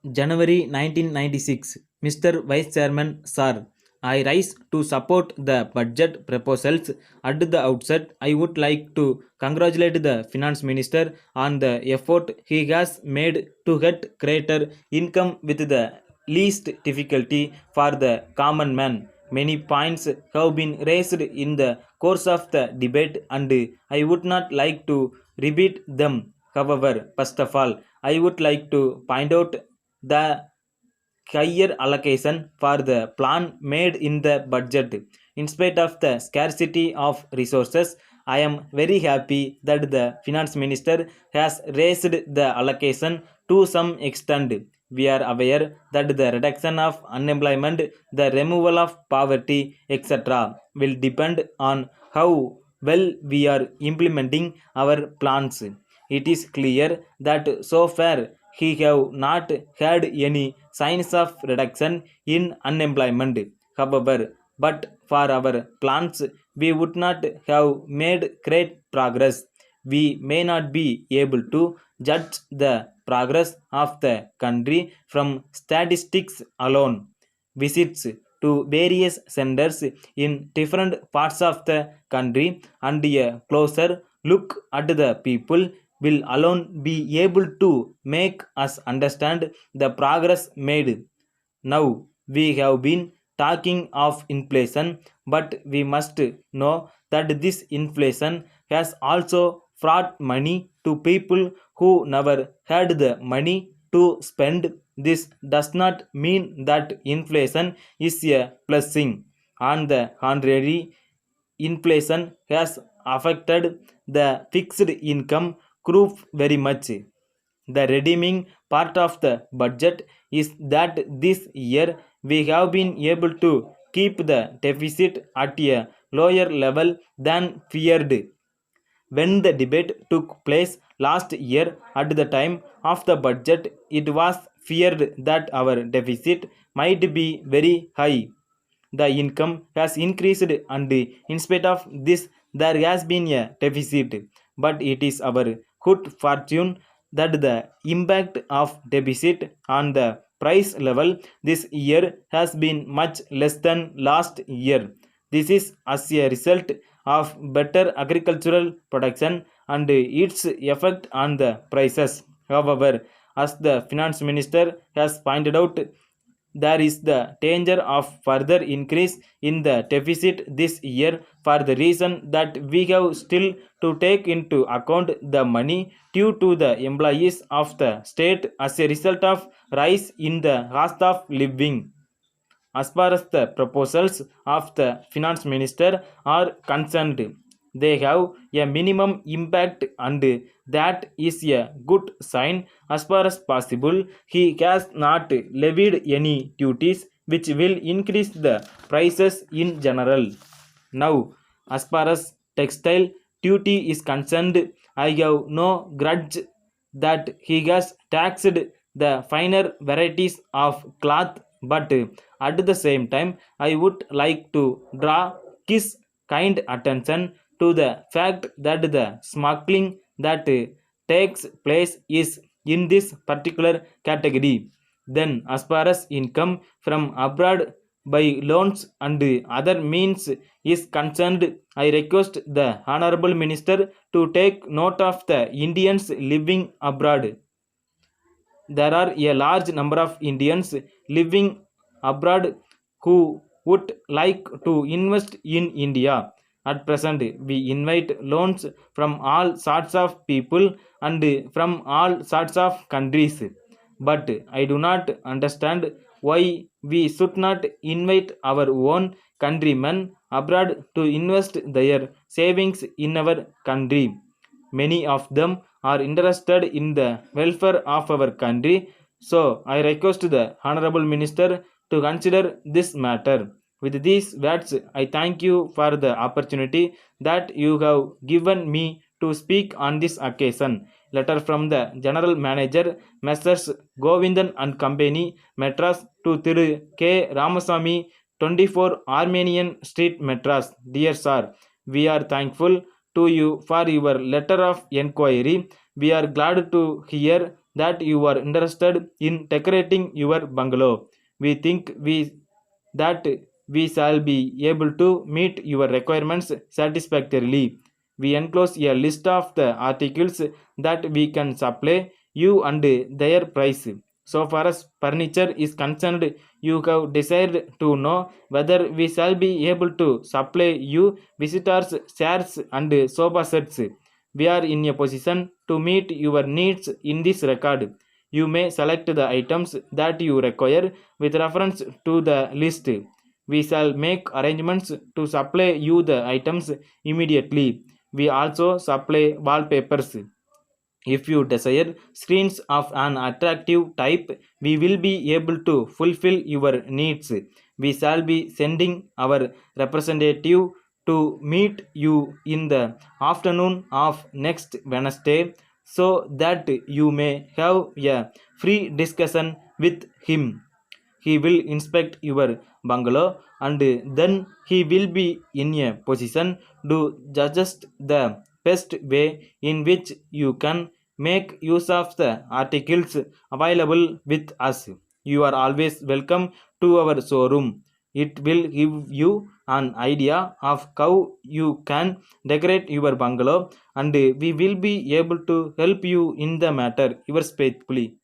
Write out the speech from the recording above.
January 1996. Mr. Vice Chairman, Sir, I rise to support the budget proposals. At the outset, I would like to congratulate the Finance Minister on the effort he has made to get greater income with the least difficulty for the common man. Many points have been raised in the course of the debate, and I would not like to repeat them. However, first of all, I would like to point out the higher allocation for the plan made in the budget. In spite of the scarcity of resources, I am very happy that the finance minister has raised the allocation to some extent. We are aware that the reduction of unemployment, the removal of poverty, etc., will depend on how well we are implementing our plans. It is clear that so far he have not had any signs of reduction in unemployment. However, but for our plans, we would not have made great progress. We may not be able to judge the progress of the country from statistics alone. Visits to various centers in different parts of the country and a closer look at the people will alone be able to make us understand the progress made. Now we have been talking of inflation, but we must know that this inflation has also brought money to people who never had the money to spend. This does not mean that inflation is a blessing. On the contrary, inflation has affected the fixed income group very much. The redeeming part of the budget is that this year we have been able to keep the deficit at a lower level than feared. When the debate took place last year at the time of the budget, it was feared that our deficit might be very high. The income has increased, and in spite of this, there has been a deficit. But it is our good fortune that the impact of deficit on the price level this year has been much less than last year. This is as a result of better agricultural production and its effect on the prices. However, as the finance minister has pointed out, there is the danger of further increase in the deficit this year for the reason that we have still to take into account the money due to the employees of the state as a result of rise in the cost of living. As far as the proposals of the finance minister are concerned, they have a minimum impact, and that is a good sign. As far as possible, he has not levied any duties which will increase the prices in general. Now, as far as textile duty is concerned, I have no grudge that he has taxed the finer varieties of cloth, but at the same time, I would like to draw his kind attention to the fact that the smuggling that takes place is in this particular category. Then, as far as income from abroad by loans and other means is concerned, I request the Honorable Minister to take note of the Indians living abroad. There are a large number of Indians living abroad who would like to invest in India. At present, we invite loans from all sorts of people and from all sorts of countries. But I do not understand why we should not invite our own countrymen abroad to invest their savings in our country. Many of them are interested in the welfare of our country. So I request the Honorable Minister to consider this matter. With these words, I thank you for the opportunity that you have given me to speak on this occasion. Letter from the General Manager, Messrs. Govindan and Company, Madras, to Thiru K. Ramasamy, 24 Armenian Street, Madras. Dear Sir, we are thankful to you for your letter of enquiry. We are glad to hear that you are interested in decorating your bungalow. We think that we shall be able to meet your requirements satisfactorily. We enclose a list of the articles that we can supply you and their price. So far as furniture is concerned, you have decided to know whether we shall be able to supply you visitors, chairs, and sofa sets. We are in a position to meet your needs in this record. You may select the items that you require with reference to the list. We shall make arrangements to supply you the items immediately. We also supply wallpapers. If you desire screens of an attractive type, we will be able to fulfill your needs. We shall be sending our representative to meet you in the afternoon of next Wednesday so that you may have a free discussion with him. He will inspect your bungalow and then he will be in a position to suggest the best way in which you can make use of the articles available with us. You are always welcome to our showroom. It will give you an idea of how you can decorate your bungalow and we will be able to help you in the matter. Yours faithfully.